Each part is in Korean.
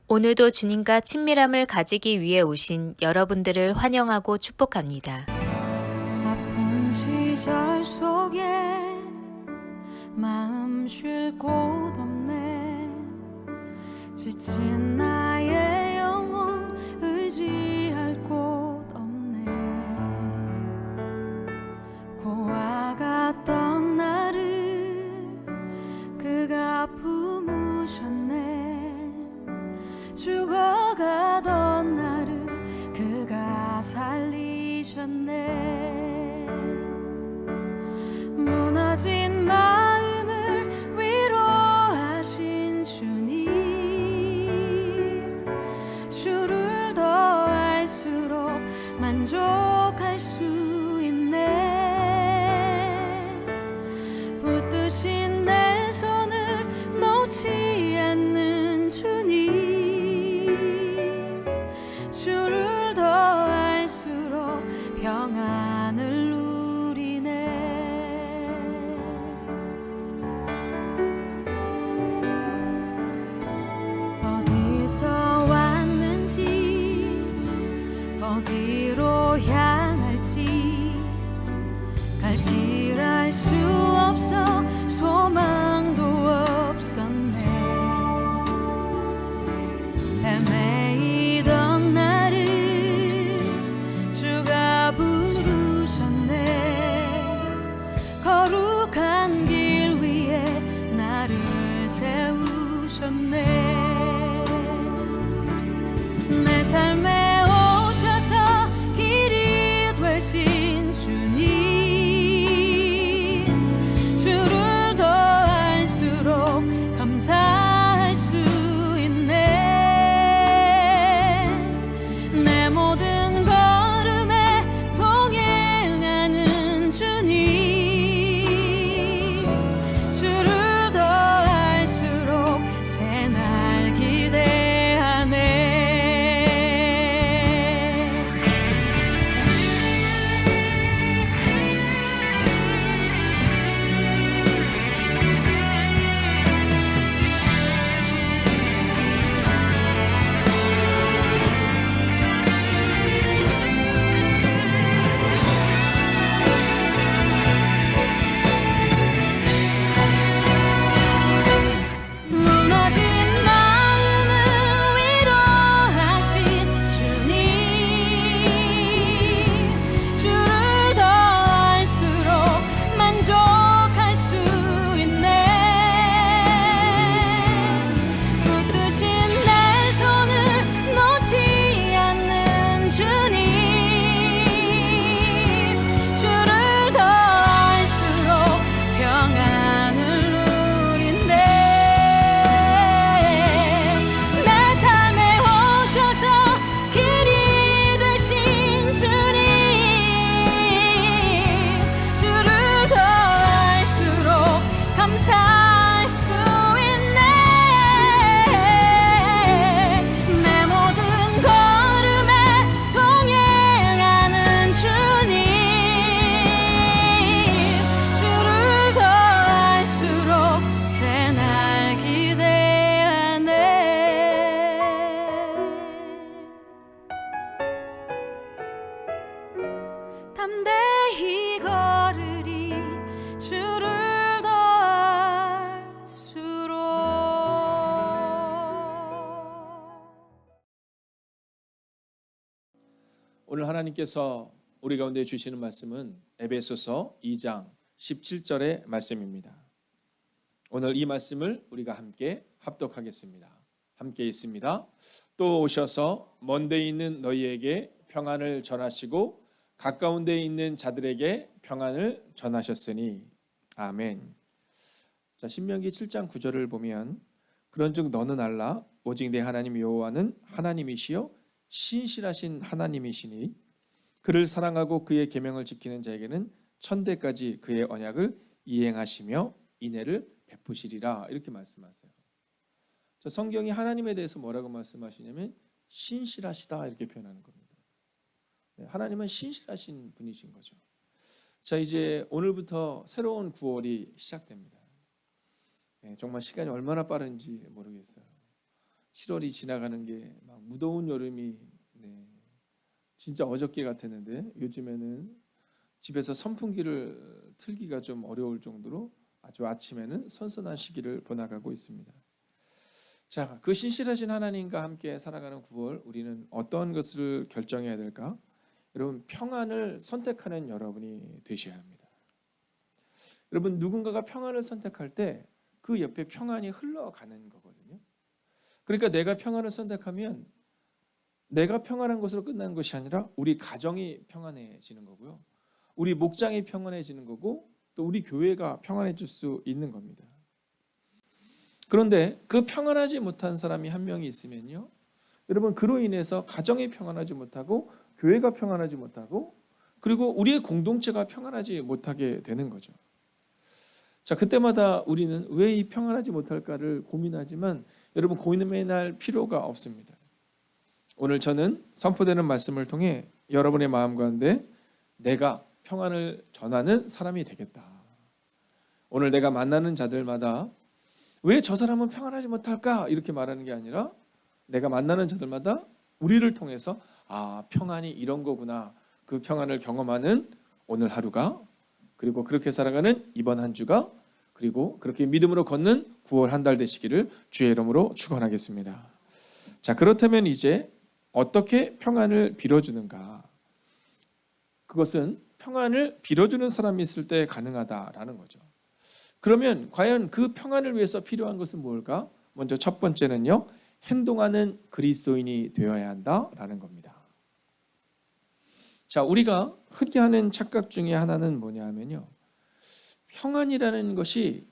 오늘도 주님과 친밀함을 가지기 위해 오신 여러분들을 환영하고 축복합니다. 아픈 시절 속에 마음 쉴 곳 없네. 지친 나의 영혼 의지할 곳 없네. 고아갔던 나를 그가 품으셨네. 죽어가던 나를 그가 살리셨네. 무너진 마음을 위로하신 주님, 주를 더 알수록 만족할 수 있네. 붙드신 내 손을 놓지 않는 주님, 주를 더 알수록 평안을 누리네. 어디서 왔는지 어디로 향할지 갈 길 알 수 없어 소망도 없었네. 헤매이던 나를 주가 부르셨네. 거룩한 길 위에 나를 세우셨네. 내 삶에 오셔서 길이 되신 주님, 주를 더 알수록 감사할 수 있네. 내 모든 걸음에 동행하는 주님, 주를 더 알수록 새날 기대하네. 무너진 마음을 위로하신 주님, 주를 더 알수록 만족할 수 있네. 붙드신 내 손을 놓지 않는 주님, 주를 더 알수록 평안을 누린네. 내 삶에 오셔서 길이 되신 주님, 주를 더 알수록 감사할 수 있네. 내 모든 걸음에 동행하는 주님, 주를 더 알수록 새날 기대하네. 담대히 걸으리 주를 더 알수록. 오늘 하나님께서 우리 가운데 주시는 말씀은 에베소서 2장 17절의 말씀입니다. 오늘 이 말씀을 우리가 함께 합독하겠습니다. 함께 있습니다. 또 오셔서 먼데 있는 너희에게 평안을 전하시고 가까운 데 있는 자들에게 평안을 전하셨으니. 아멘. 자, 신명기 7장 9절을 보면 그런즉 너는 알라 오직 내 하나님 여호와는 하나님이시요 신실하신 하나님이시니 그를 사랑하고 그의 계명을 지키는 자에게는 천대까지 그의 언약을 이행하시며 인애를 베푸시리라. 이렇게 말씀하세요. 자, 성경이 하나님에 대해서 뭐라고 말씀하시냐면 신실하시다 이렇게 표현하는 겁니다. 하나님은 신실하신 분이신 거죠. 자, 이제 오늘부터 새로운 9월이 시작됩니다. 정말 시간이 얼마나 빠른지 모르겠어요. 7월이 지나가는 게 막 무더운 여름이 진짜 어저께 같았는데 요즘에는 집에서 선풍기를 틀기가 좀 어려울 정도로 아주 아침에는 선선한 시기를 보내가고 있습니다. 자, 그 신실하신 하나님과 함께 살아가는 9월 우리는 어떤 것을 결정해야 될까? 여러분, 평안을 선택하는 여러분이 되셔야 합니다. 여러분, 누군가가 평안을 선택할 때 그 옆에 평안이 흘러가는 거거든요. 그러니까 내가 평안을 선택하면 내가 평안한 것으로 끝나는 것이 아니라 우리 가정이 평안해지는 거고요. 우리 목장이 평안해지는 거고 또 우리 교회가 평안해질 수 있는 겁니다. 그런데 그 평안하지 못한 사람이 한 명이 있으면요. 여러분, 그로 인해서 가정이 평안하지 못하고 교회가 평안하지 못하고 그리고 우리의 공동체가 평안하지 못하게 되는 거죠. 자, 그때마다 우리는 왜 이 평안하지 못할까를 고민하지만 여러분, 고민할 필요가 없습니다. 오늘 저는 선포되는 말씀을 통해 여러분의 마음 가운데 내가 평안을 전하는 사람이 되겠다. 오늘 내가 만나는 자들마다 왜 저 사람은 평안하지 못할까? 이렇게 말하는 게 아니라 내가 만나는 자들마다 우리를 통해서 평안이 이런 거구나. 그 평안을 경험하는 오늘 하루가 그리고 그렇게 살아가는 이번 한 주가 그리고 그렇게 믿음으로 걷는 9월 한 달 되시기를 주의 이름으로 축원하겠습니다. 자, 그렇다면 이제 어떻게 평안을 빌어주는가? 그것은 평안을 빌어주는 사람이 있을 때 가능하다라는 거죠. 그러면 과연 그 평안을 위해서 필요한 것은 뭘까? 먼저 첫 번째는요. 행동하는 그리스도인이 되어야 한다라는 겁니다. 자, 우리가 흔히 하는 착각 중에 하나는 뭐냐 하면요. 평안이라는 것이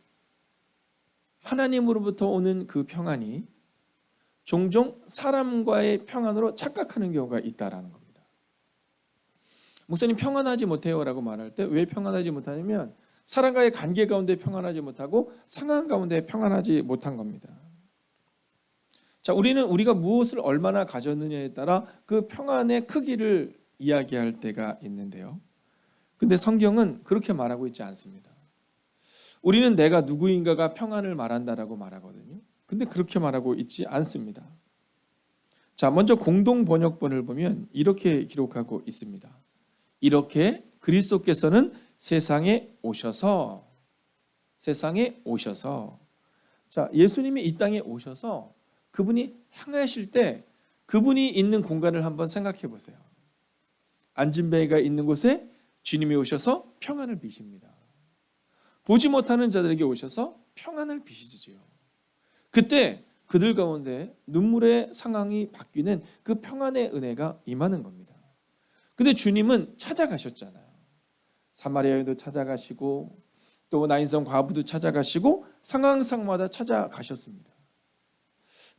하나님으로부터 오는 그 평안이 종종 사람과의 평안으로 착각하는 경우가 있다라는 겁니다. 목사님 평안하지 못해요라고 말할 때 왜 평안하지 못하냐면 사람과의 관계 가운데 평안하지 못하고 상황 가운데 평안하지 못한 겁니다. 자, 우리는 우리가 무엇을 얼마나 가졌느냐에 따라 그 평안의 크기를 이야기할 때가 있는데요. 근데 성경은 그렇게 말하고 있지 않습니다. 우리는 내가 누구인가가 평안을 말한다라고 말하거든요. 근데 그렇게 말하고 있지 않습니다. 자, 먼저 공동 번역본을 보면 이렇게 기록하고 있습니다. 이렇게 그리스도께서는 세상에 오셔서 자, 예수님이 이 땅에 오셔서 그분이 향하실 때 그분이 있는 공간을 한번 생각해 보세요. 안진뱅이가 있는 곳에 주님이 오셔서 평안을 비십니다. 보지 못하는 자들에게 오셔서 평안을 비시지요. 그때 그들 가운데 눈물의 상황이 바뀌는 그 평안의 은혜가 임하는 겁니다. 근데 주님은 찾아가셨잖아요. 사마리아 여인도 찾아가시고 또 나인성 과부도 찾아가시고 상황마다 찾아가셨습니다.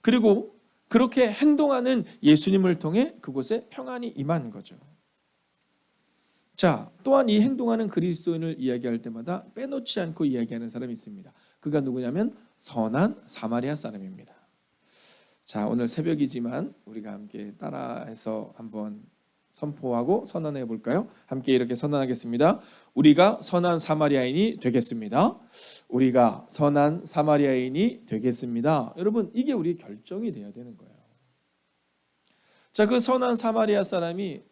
그리고 그렇게 행동하는 예수님을 통해 그곳에 평안이 임한 거죠. 자, 또한 이 행동하는 그리스도인을 이야기할 때마다 빼놓지 않고 이야기하는 사람이 있습니다. 그가 누구냐면 선한 사마리아 사람입니다. 자, 오늘 새벽이지만 우리가 함께 따라해서 한번 선포하고 선언해 볼까요? 함께 이렇게 선언하겠습니다. 우리가 선한 사마리아인이 되겠습니다. 우리가 선한 사마리아인이 되겠습니다. 여러분, 이게 우리 결정이 돼야 되는 거예요. 자, 그 선한 사마리아 사람이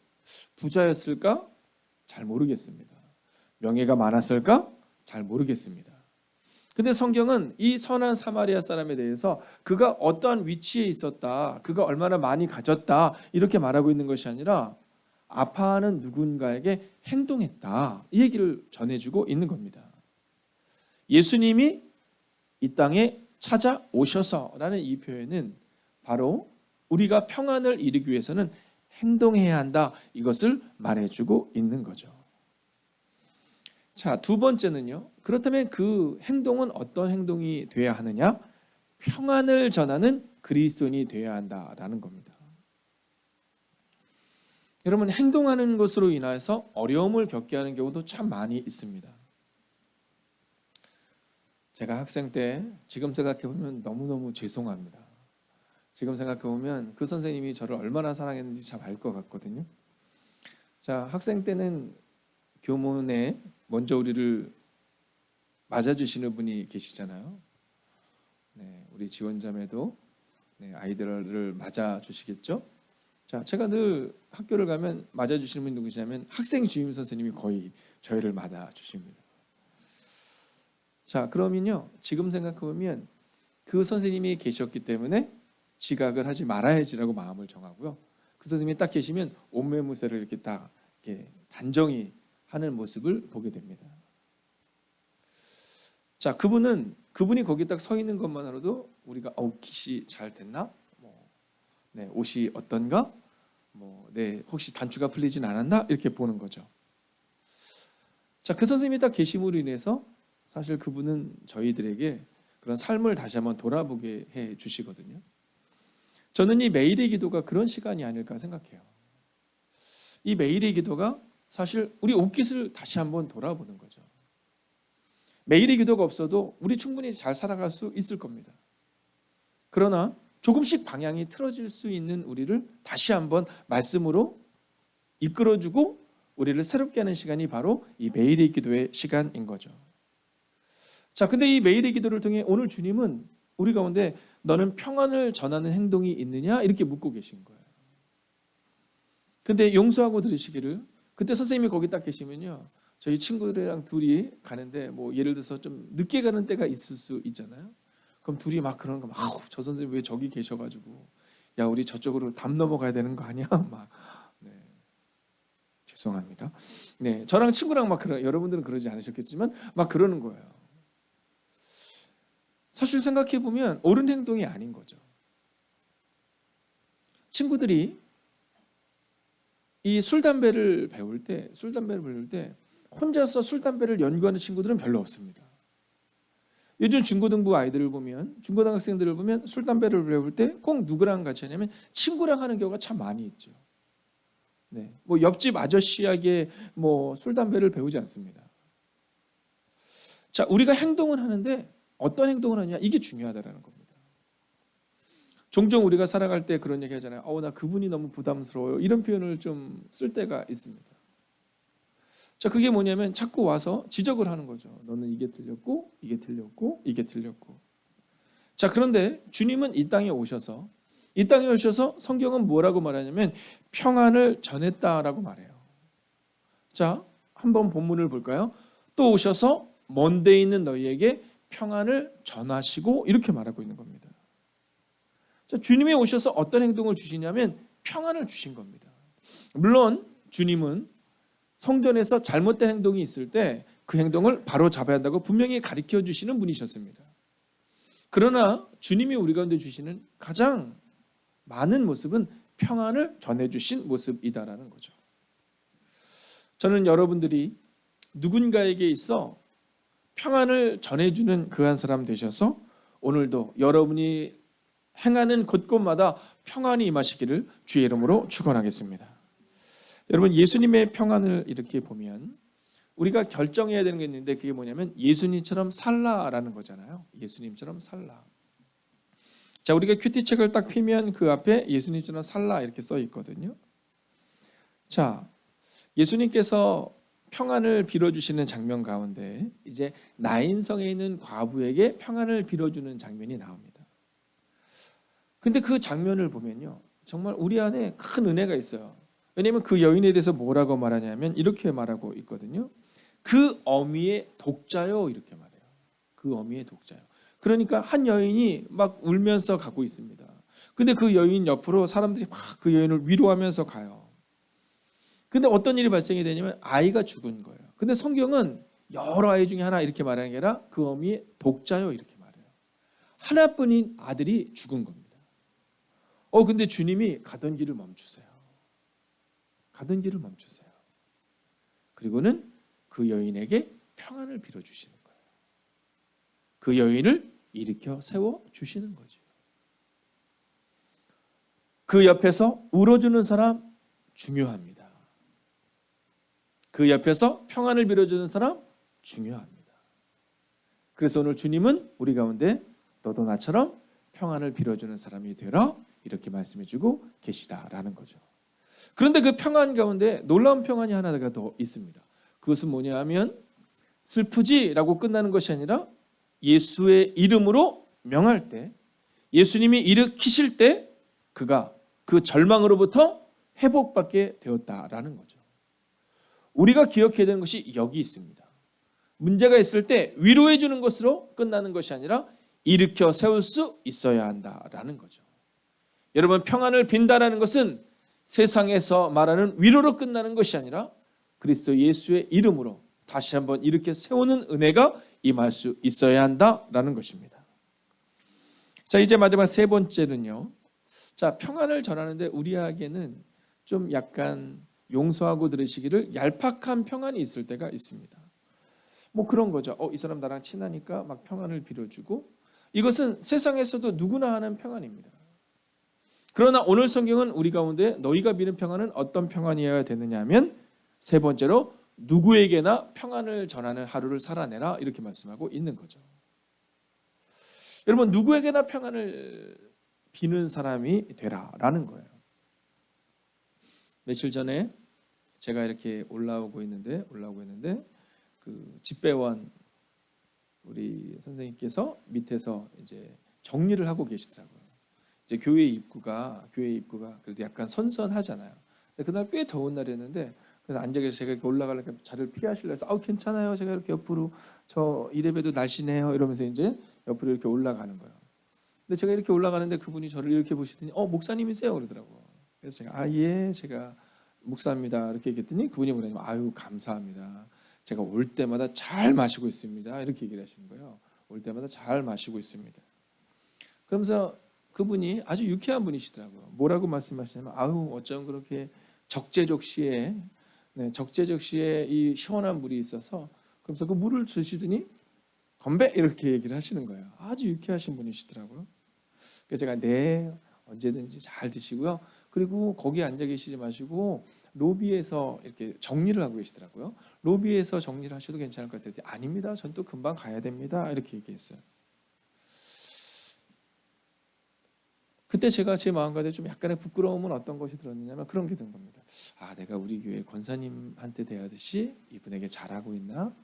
부자였을까? 잘 모르겠습니다. 명예가 많았을까? 잘 모르겠습니다. 근데 성경은 이 선한 사마리아 사람에 대해서 그가 어떠한 위치에 있었다, 그가 얼마나 많이 가졌다 이렇게 말하고 있는 것이 아니라 아파하는 누군가에게 행동했다 이 얘기를 전해주고 있는 겁니다. 예수님이 이 땅에 찾아오셔서라는 이 표현은 바로 우리가 평안을 이루기 위해서는 행동해야 한다 이것을 말해주고 있는 거죠. 자, 두 번째는요. 그렇다면 그 행동은 어떤 행동이 돼야 하느냐? 평안을 전하는 그리스도인이 돼야 한다라는 겁니다. 여러분, 행동하는 것으로 인해서 어려움을 겪게 하는 경우도 참 많이 있습니다. 제가 학생 때 지금 생각해보면 너무너무 죄송합니다. 지금 생각해보면 그 선생님이 저를 얼마나 사랑했는지 참 알 것 같거든요. 자, 학생 때는 교문에 먼저 우리를 맞아주시는 분이 계시잖아요. 네, 우리 지원자매도 아이들을 맞아 주시겠죠? 자, 제가 늘 학교를 가면 맞아 주시는 분이 누구시냐면 학생 주임 선생님이 거의 저희를 맞아 주십니다. 자, 그러면요, 지금 생각해 보면 그 선생님이 계셨기 때문에 지각을 하지 말아야지라고 마음을 정하고요. 그 선생님이 딱 계시면 옷매무새를 이렇게 딱 이렇게 단정히 하는 모습을 보게 됩니다. 자, 그분이 거기 딱 서 있는 것만으로도 우리가 깃이 잘 됐나? 옷이 어떤가? 혹시 단추가 풀리진 않았나? 이렇게 보는 거죠. 자, 그 선생님이 딱 계심으로 인해서 사실 그분은 저희들에게 그런 삶을 다시 한번 돌아보게 해 주시거든요. 저는 이 매일의 기도가 그런 시간이 아닐까 생각해요. 이 매일의 기도가 사실 우리 옷깃을 다시 한번 돌아보는 거죠. 매일의 기도가 없어도 우리 충분히 잘 살아갈 수 있을 겁니다. 그러나 조금씩 방향이 틀어질 수 있는 우리를 다시 한번 말씀으로 이끌어주고 우리를 새롭게 하는 시간이 바로 이 매일의 기도의 시간인 거죠. 자, 근데 이 매일의 기도를 통해 오늘 주님은 우리 가운데 너는 평안을 전하는 행동이 있느냐? 이렇게 묻고 계신 거예요. 근데 용서하고 들으시기를, 그때 선생님이 거기 딱 계시면요, 저희 친구들이랑 둘이 가는데 예를 들어서 좀 늦게 가는 때가 있을 수 있잖아요. 그럼 둘이 막 그러는 거, 저 선생님 왜 저기 계셔가지고, 야, 우리 저쪽으로 담 넘어가야 되는 거 아니야? 죄송합니다. 저랑 친구랑 여러분들은 그러지 않으셨겠지만 막 그러는 거예요. 사실 생각해 보면 옳은 행동이 아닌 거죠. 친구들이 이 술 담배를 배울 때 혼자서 술 담배를 연구하는 친구들은 별로 없습니다. 요즘 중고등부 아이들을 보면, 중고등학생들을 보면 술 담배를 배울 때 꼭 누구랑 같이 하냐면 친구랑 하는 경우가 참 많이 있죠. 옆집 아저씨에게 술 담배를 배우지 않습니다. 자, 우리가 행동을 하는데 어떤 행동을 하냐, 이게 중요하다라는 겁니다. 종종 우리가 살아갈 때 그런 얘기 하잖아요. 나 그분이 너무 부담스러워요. 이런 표현을 좀 쓸 때가 있습니다. 자, 그게 뭐냐면 자꾸 와서 지적을 하는 거죠. 너는 이게 틀렸고, 이게 틀렸고, 이게 틀렸고. 자, 그런데 주님은 이 땅에 오셔서 성경은 뭐라고 말하냐면 평안을 전했다라고 말해요. 자, 한번 본문을 볼까요? 또 오셔서 먼 데 있는 너희에게 평안을 전하시고, 이렇게 말하고 있는 겁니다. 자, 주님이 오셔서 어떤 행동을 주시냐면 평안을 주신 겁니다. 물론 주님은 성전에서 잘못된 행동이 있을 때 그 행동을 바로 잡아야 한다고 분명히 가르쳐 주시는 분이셨습니다. 그러나 주님이 우리 가운데 주시는 가장 많은 모습은 평안을 전해주신 모습이다라는 거죠. 저는 여러분들이 누군가에게 있어 평안을 전해주는 그 한 사람 되셔서 오늘도 여러분이 행하는 곳곳마다 평안이 임하시기를 주의 이름으로 축원하겠습니다. 여러분, 예수님의 평안을 이렇게 보면 우리가 결정해야 되는 게 있는데 그게 뭐냐면 예수님처럼 살라라는 거잖아요. 예수님처럼 살라. 자, 우리가 큐티책을 딱 펴면 그 앞에 예수님처럼 살라 이렇게 써 있거든요. 자, 예수님께서 평안을 빌어주시는 장면 가운데 이제 나인성에 있는 과부에게 평안을 빌어주는 장면이 나옵니다. 근데 그 장면을 보면요, 정말 우리 안에 큰 은혜가 있어요. 왜냐하면 그 여인에 대해서 뭐라고 말하냐면 이렇게 말하고 있거든요. 그 어미의 독자요, 이렇게 말해요. 그 어미의 독자요. 그러니까 한 여인이 막 울면서 가고 있습니다. 근데 그 여인 옆으로 사람들이 막 그 여인을 위로하면서 가요. 근데 어떤 일이 발생이 되냐면 아이가 죽은 거예요. 근데 성경은 여러 아이 중에 하나 이렇게 말하는 게 아니라 그 어미의 독자요, 이렇게 말해요. 하나뿐인 아들이 죽은 겁니다. 근데 주님이 가던 길을 멈추세요. 가던 길을 멈추세요. 그리고는 그 여인에게 평안을 빌어주시는 거예요. 그 여인을 일으켜 세워주시는 거죠. 그 옆에서 울어주는 사람 중요합니다. 그 옆에서 평안을 빌어주는 사람 중요합니다. 그래서 오늘 주님은 우리 가운데 너도 나처럼 평안을 빌어주는 사람이 되라, 이렇게 말씀해주고 계시다라는 거죠. 그런데 그 평안 가운데 놀라운 평안이 하나가 더 있습니다. 그것은 뭐냐 하면 슬프지라고 끝나는 것이 아니라 예수의 이름으로 명할 때 예수님이 일으키실 때 그가 그 절망으로부터 회복받게 되었다라는 거죠. 우리가 기억해야 되는 것이 여기 있습니다. 문제가 있을 때 위로해 주는 것으로 끝나는 것이 아니라 일으켜 세울 수 있어야 한다라는 거죠. 여러분, 평안을 빈다라는 것은 세상에서 말하는 위로로 끝나는 것이 아니라 그리스도 예수의 이름으로 다시 한번 일으켜 세우는 은혜가 임할 수 있어야 한다라는 것입니다. 자, 이제 마지막 세 번째는요. 자, 평안을 전하는데 우리에게는 좀 약간 용서하고 들으시기를 얄팍한 평안이 있을 때가 있습니다. 뭐 그런 거죠. 이 사람 나랑 친하니까 막 평안을 빌어주고, 이것은 세상에서도 누구나 하는 평안입니다. 그러나 오늘 성경은 우리 가운데 너희가 비는 평안은 어떤 평안이어야 되느냐 하면 세 번째로 누구에게나 평안을 전하는 하루를 살아내라 이렇게 말씀하고 있는 거죠. 여러분, 누구에게나 평안을 비는 사람이 되라라는 거예요. 며칠 전에 제가 이렇게 올라오고 있는데 그 집배원 우리 선생님께서 밑에서 이제 정리를 하고 계시더라고요. 이제 교회 입구가 그래도 약간 선선하잖아요. 근데 그날 꽤 더운 날이었는데 그래서 앉아 계셔서 제가 이렇게 올라가려니까 자리를 피하시려 해서 괜찮아요. 제가 이렇게 옆으로 저 이래봬도 날씬해요 이러면서 이제 옆으로 이렇게 올라가는 거예요. 근데 제가 이렇게 올라가는데 그분이 저를 이렇게 보시더니 목사님이세요 그러더라고요. 그래서 제가 예 제가 목사입니다 이렇게 얘기했더니 그분이 뭐냐면 아유 감사합니다. 제가 올 때마다 잘 마시고 있습니다 이렇게 얘기를 하시는 거예요. 올 때마다 잘 마시고 있습니다. 그러면서 그분이 아주 유쾌한 분이시더라고요. 뭐라고 말씀하시냐면 어쩜 그렇게 적재적시에 이 시원한 물이 있어서 그러면서 그 물을 주시더니 건배 이렇게 얘기를 하시는 거예요. 아주 유쾌하신 분이시더라고요. 그래서 제가 네 언제든지 잘 드시고요. 그리고 거기 앉아 계시지 마시고 로비에서 이렇게 정리를 하고 계시더라고요. 로비에서 정리를 하셔도 괜찮을 것 같아요. 아닙니다. 전 또 금방 가야 됩니다. 이렇게 얘기했어요. 그때 제가 제 마음 가운데 좀 약간의 부끄러움은 어떤 것이 들었느냐면 그런 게 든 겁니다. 내가 우리 교회 권사님한테 대하듯이 이분에게 잘하고 있나?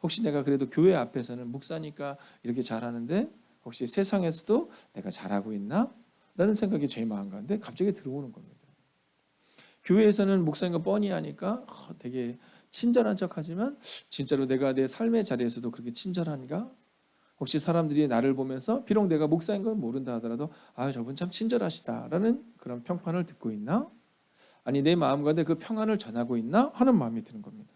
혹시 내가 그래도 교회 앞에서는 목사니까 이렇게 잘하는데 혹시 세상에서도 내가 잘하고 있나? 라는 생각이 제 마음 가운데 갑자기 들어오는 겁니다. 교회에서는 목사님과 뻔히 하니까 되게 친절한 척하지만 진짜로 내가 내 삶의 자리에서도 그렇게 친절한가? 혹시 사람들이 나를 보면서 비록 내가 목사인 건 모른다 하더라도 저분 참 친절하시다라는 그런 평판을 듣고 있나? 아니 내 마음 가운데 그 평안을 전하고 있나? 하는 마음이 드는 겁니다.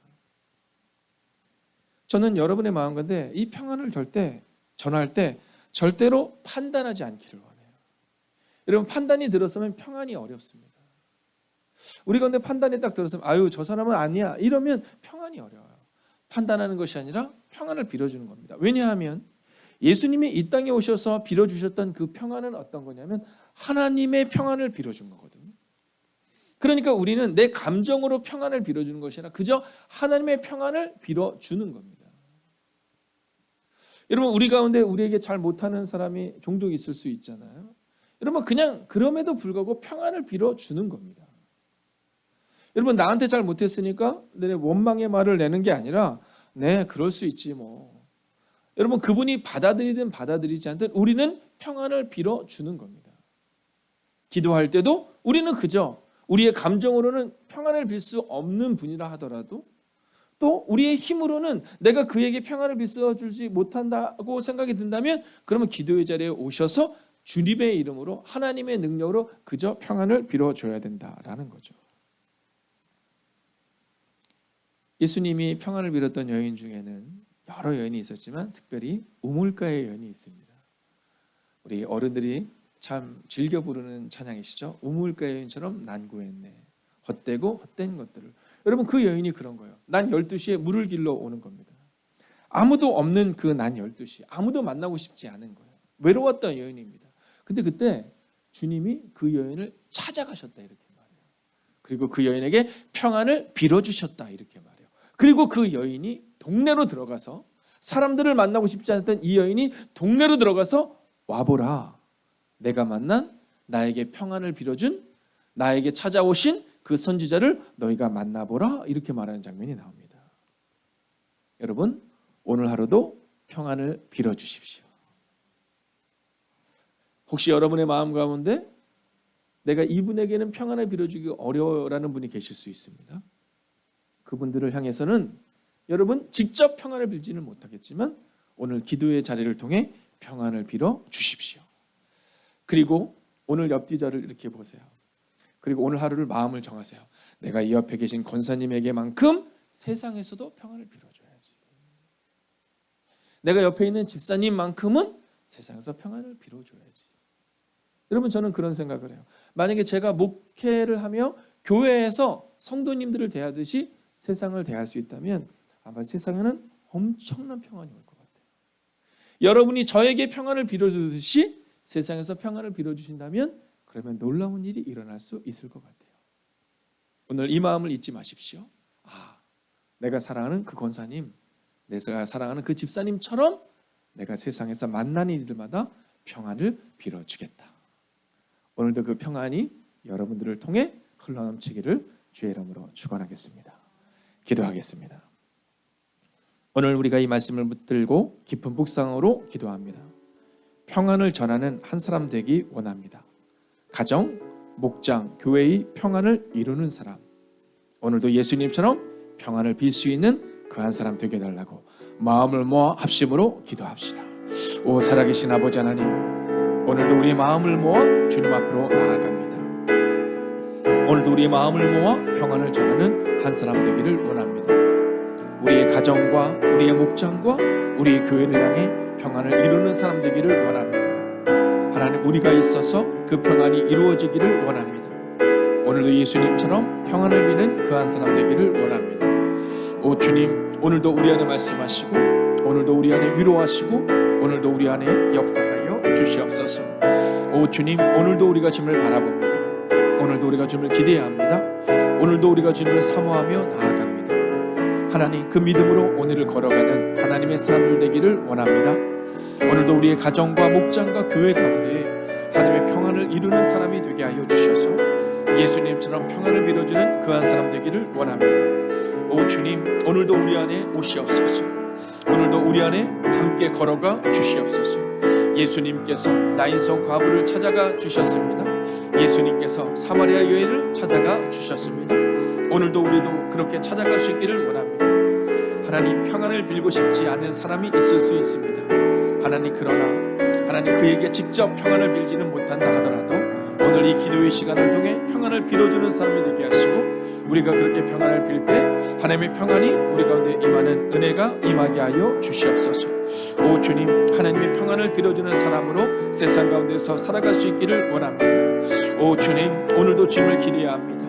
저는 여러분의 마음 가운데 이 평안을 전할 때 절대로 판단하지 않기를 원해요. 여러분, 판단이 들었으면 평안이 어렵습니다. 우리 가운데 판단이 딱 들었으면 저 사람은 아니야 이러면 평안이 어려워요. 판단하는 것이 아니라 평안을 빌어주는 겁니다. 왜냐하면 예수님이 이 땅에 오셔서 빌어주셨던 그 평안은 어떤 거냐면 하나님의 평안을 빌어준 거거든요. 그러니까 우리는 내 감정으로 평안을 빌어주는 것이 아니라 그저 하나님의 평안을 빌어주는 겁니다. 여러분, 우리 가운데 우리에게 잘 못하는 사람이 종종 있을 수 있잖아요. 여러분, 그냥 그럼에도 불구하고 평안을 빌어주는 겁니다. 여러분, 나한테 잘 못했으니까 내 원망의 말을 내는 게 아니라 네 그럴 수 있지 뭐. 여러분, 그분이 받아들이든 받아들이지 않든 우리는 평안을 빌어주는 겁니다. 기도할 때도 우리는 그저 우리의 감정으로는 평안을 빌 수 없는 분이라 하더라도 또 우리의 힘으로는 내가 그에게 평안을 빌어주지 못한다고 생각이 든다면 그러면 기도의 자리에 오셔서 주님의 이름으로 하나님의 능력으로 그저 평안을 빌어줘야 된다라는 거죠. 예수님이 평안을 빌었던 여인 중에는 여러 여인이 있었지만 특별히 우물가의 여인이 있습니다. 우리 어른들이 참 즐겨 부르는 찬양이시죠. 우물가의 여인처럼 난구했네. 헛되고 헛된 것들을. 여러분, 그 여인이 그런 거예요. 난 12시에 물을 길러 오는 겁니다. 아무도 없는 그 난 12시. 아무도 만나고 싶지 않은 거예요. 외로웠던 여인입니다. 근데 그때 주님이 그 여인을 찾아가셨다 이렇게 말해요. 그리고 그 여인에게 평안을 빌어주셨다 이렇게 말해요. 그리고 그 여인이 동네로 들어가서 사람들을 만나고 싶지 않았던 이 여인이 동네로 들어가서 와보라. 내가 만난 나에게 평안을 빌어준 나에게 찾아오신 그 선지자를 너희가 만나보라 이렇게 말하는 장면이 나옵니다. 여러분, 오늘 하루도 평안을 빌어주십시오. 혹시 여러분의 마음 가운데 내가 이분에게는 평안을 빌어주기 어려워라는 분이 계실 수 있습니다. 그분들을 향해서는 여러분 직접 평안을 빌지는 못하겠지만 오늘 기도의 자리를 통해 평안을 빌어 주십시오. 그리고 오늘 옆뒤자를 이렇게 보세요. 그리고 오늘 하루를 마음을 정하세요. 내가 이 옆에 계신 권사님에게만큼 세상에서도 평안을 빌어줘야지. 내가 옆에 있는 집사님만큼은 세상에서 평안을 빌어줘야지. 여러분 저는 그런 생각을 해요. 만약에 제가 목회를 하며 교회에서 성도님들을 대하듯이 세상을 대할 수 있다면 아마 세상에는 엄청난 평안이 올 것 같아요. 여러분이 저에게 평안을 빌어주듯이 세상에서 평안을 빌어주신다면 그러면 놀라운 일이 일어날 수 있을 것 같아요. 오늘 이 마음을 잊지 마십시오. 내가 사랑하는 그 권사님, 내가 사랑하는 그 집사님처럼 내가 세상에서 만나는 일들마다 평안을 빌어주겠다. 오늘도 그 평안이 여러분들을 통해 흘러넘치기를 주의 이름으로 축원하겠습니다. 기도하겠습니다. 오늘 우리가 이 말씀을 붙들고 깊은 묵상으로 기도합니다. 평안을 전하는 한 사람 되기 원합니다. 가정, 목장, 교회의 평안을 이루는 사람, 오늘도 예수님처럼 평안을 빌 수 있는 그 한 사람 되게 해달라고 마음을 모아 합심으로 기도합시다. 오 살아계신 아버지 하나님, 오늘도 우리의 마음을 모아 주님 앞으로 나아갑니다. 오늘도 우리의 마음을 모아 평안을 전하는 한 사람 되기를 원합니다. 우리의 가정과 우리의 목장과 우리의 교회를 향해 평안을 이루는 사람 되기를 원합니다. 하나님, 우리가 있어서 그 평안이 이루어지기를 원합니다. 오늘도 예수님처럼 평안을 비는 그 한 사람 되기를 원합니다. 오 주님, 오늘도 우리 안에 말씀하시고 오늘도 우리 안에 위로하시고 오늘도 우리 안에 역사하여 주시옵소서. 오 주님, 오늘도 우리가 주님을 바라봅니다. 오늘도 우리가 주님을 기대해야 합니다. 오늘도 우리가 주님을 사모하며 나아갑니다. 하나님, 그 믿음으로 오늘을 걸어가는 하나님의 사람들 되기를 원합니다. 오늘도 우리의 가정과 목장과 교회 가운데 하나님의 평안을 이루는 사람이 되게 하여 주셔서 예수님처럼 평안을 빌어주는 그 한 사람 되기를 원합니다. 오 주님, 오늘도 우리 안에 오시옵소서. 오늘도 우리 안에 함께 걸어가 주시옵소서. 예수님께서 나인성 과부를 찾아가 주셨습니다. 예수님께서 사마리아 여인을 찾아가 주셨습니다. 오늘도 우리도 그렇게 찾아갈 수 있기를 원합니다. 하나님, 평안을 빌고 싶지 않은 사람이 있을 수 있습니다. 하나님, 그러나 하나님 그에게 직접 평안을 빌지는 못한다 하더라도 오늘 이 기도의 시간을 통해 평안을 빌어주는 사람이 되게 하시고 우리가 그렇게 평안을 빌 때 하나님의 평안이 우리 가운데 임하는 은혜가 임하게 하여 주시옵소서. 오 주님, 하나님의 평안을 빌어주는 사람으로 세상 가운데서 살아갈 수 있기를 원합니다. 오 주님, 오늘도 주님을 기대해야 합니다.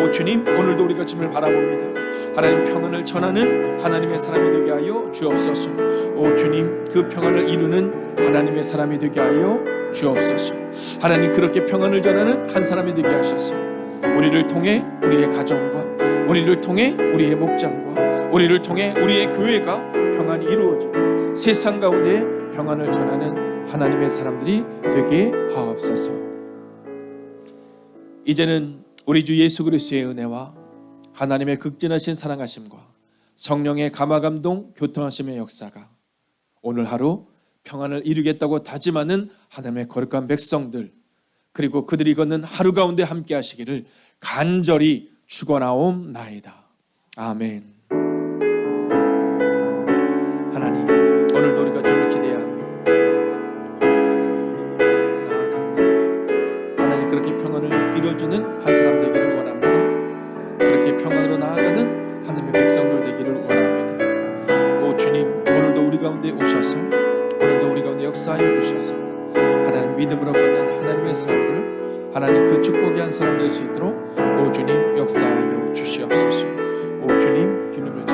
오 주님, 오늘도 우리가 주님을 바라봅니다. 하나님 평안을 전하는 하나님의 사람이 되게 하여 주옵소서. 오 주님, 그 평안을 이루는 하나님의 사람이 되게 하여 주옵소서. 하나님, 그렇게 평안을 전하는 한 사람이 되게 하셔서 우리를 통해 우리의 가정과 우리를 통해 우리의 목장과 우리를 통해 우리의 교회가 평안이 이루어지고 세상 가운데 평안을 전하는 하나님의 사람들이 되게 하옵소서. 이제는 우리 주 예수 그리스도의 은혜와 하나님의 극진하신 사랑하심과 성령의 감화감동 교통하심의 역사가 오늘 하루 평안을 이루겠다고 다짐하는 하나님의 거룩한 백성들, 그리고 그들이 걷는 하루 가운데 함께 하시기를 간절히 축원하옵나이다. 아멘. 하나님, 오늘도 우리가 주님을 기대해야 합니다. 나아갑니다. 하나님, 그렇게 평안을 빌어주는 한 사람 되기를 원합니다. 그렇게 평안으로 나아가는 하나님의 백성들 되기를 원합니다. 오 주님, 오늘도 우리 가운데 오셔서 오늘도 우리 가운데 역사하여 주셔서 하나님 믿음으로 걷는 하나님의 사람들, 하나님 그 축복의 한 사람 될 수 있도록 오 주님 역사하여 주시옵소서. 오 주님, 주님을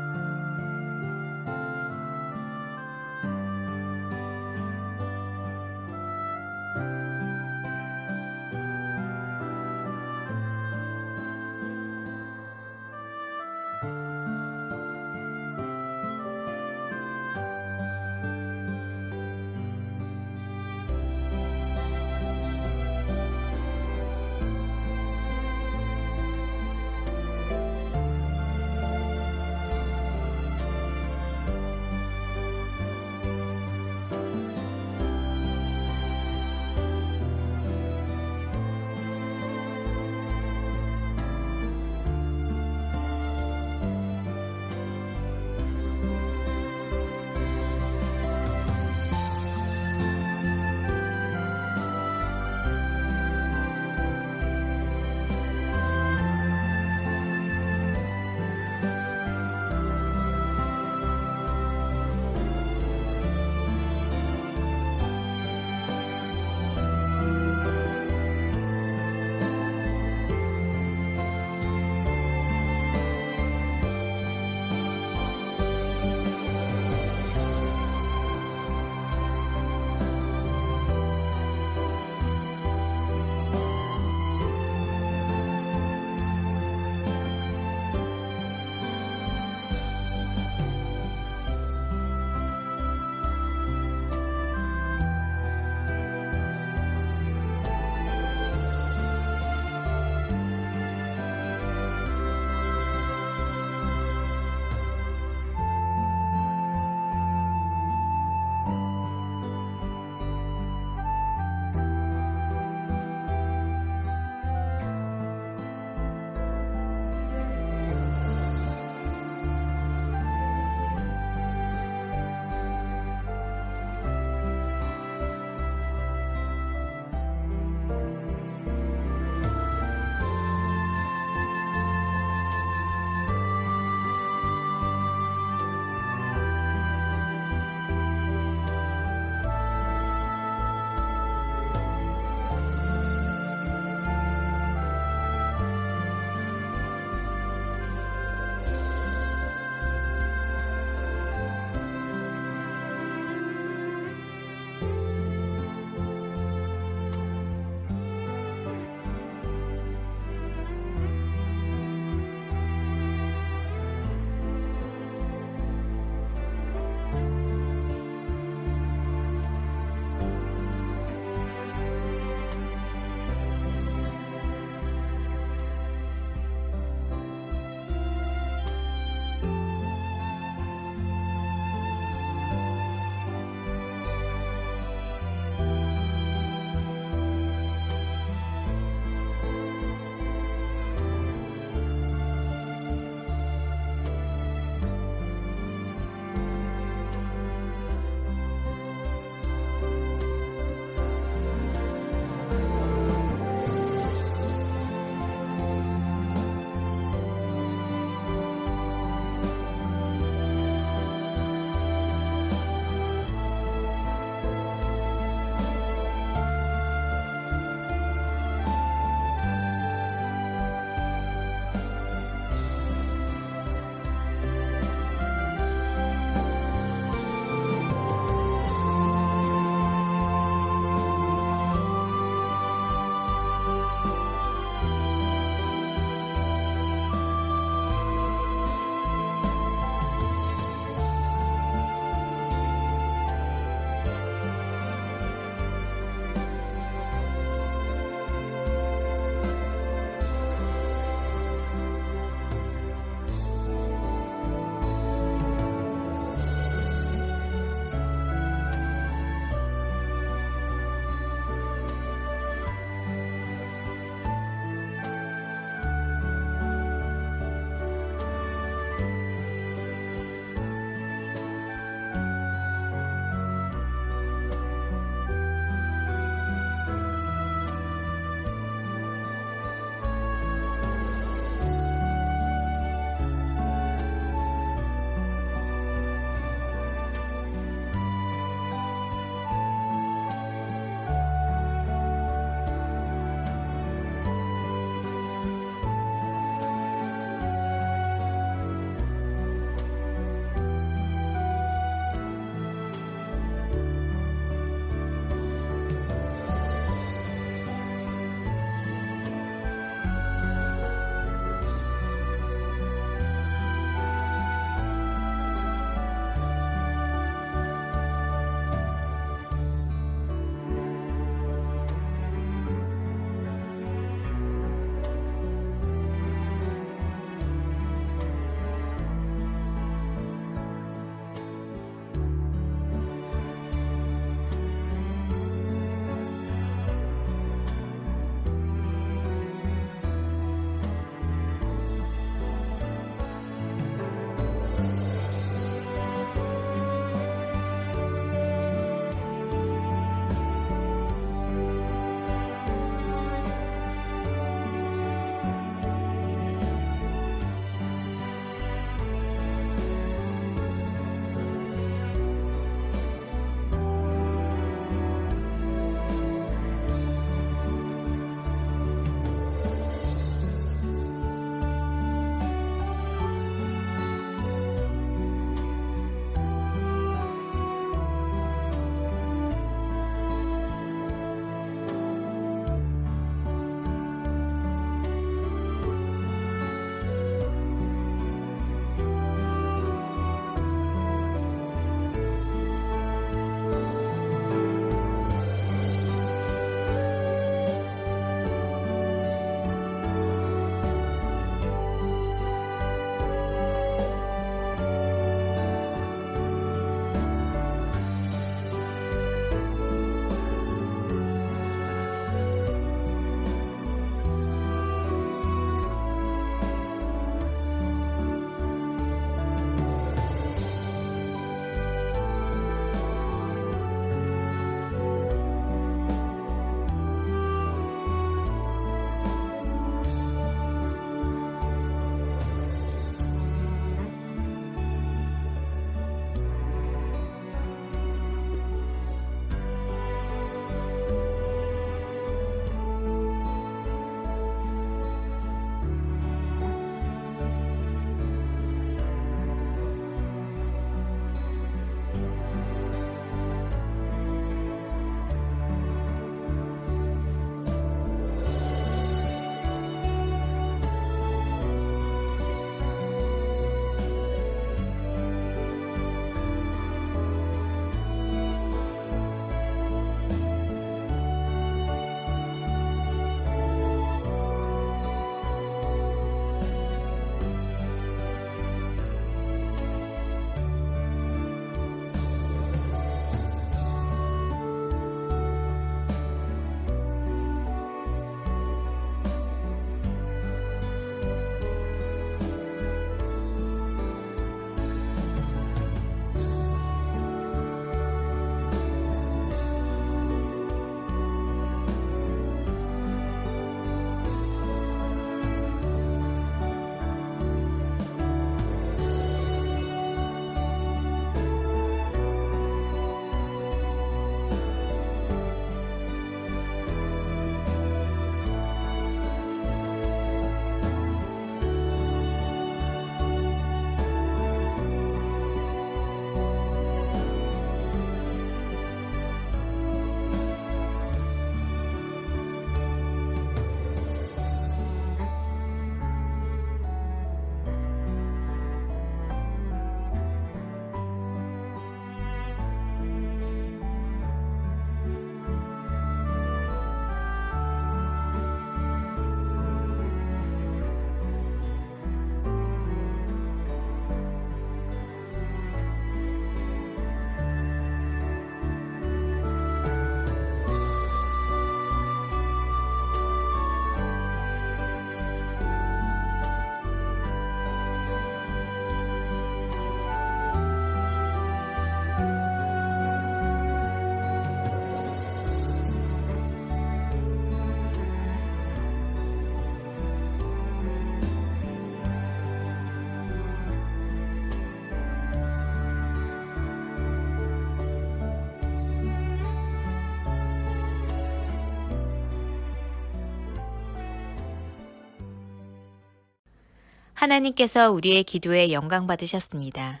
하나님께서 우리의 기도에 영광 받으셨습니다.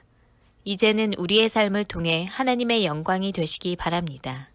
이제는 우리의 삶을 통해 하나님의 영광이 되시기 바랍니다.